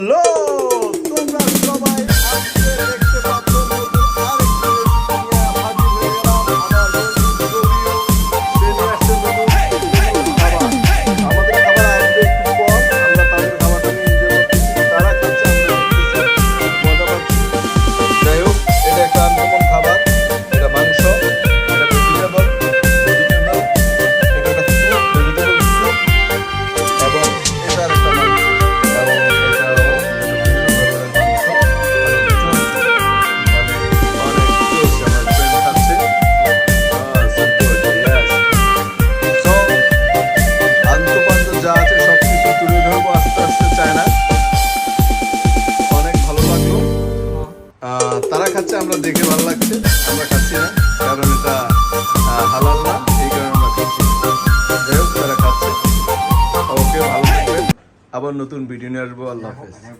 Hello, তোমরা সবাই আজকে দেখতে পাচ্ছ নতুন আরেকটি রেসিপি নিয়ে হাজির হয়ে গেলাম। আমার বন্ধু রবিও সে নিয়ে আসছে নতুন খাবার। আমাদের খাবার আসবে একটু পর, আমরা তাদের খাবারটা নিয়ে এনজয় করতেছি, তারা খাচ্ছে আমরা দেখতেছি, মজা পাচ্ছি। যাই হোক, এটা একটা আনকমন খাবার, এটা মাংস, এটা ভেজিটেবল, এটা একটা স্যুপ, ভেজিটেবল স্যুপ, এবং এটা একটা মাংস, এবং এটাও যা আছে সবকিছু তুলে ধরবো আস্তে আস্তে, চায় না। অনেক ভালো লাগলো। তারা খাচ্ছে, আমরা দেখে ভালো লাগছে, আমরা খাচ্ছি না কারণ এটা হালাল না, এই কারণে আমরা খাচ্ছি। যাই হোক, তারা খাচ্ছে। ওকে, ভালো থাকবেন, আবার নতুন ভিডিও নিয়ে আসবো। আল্লাহ হাফেজ।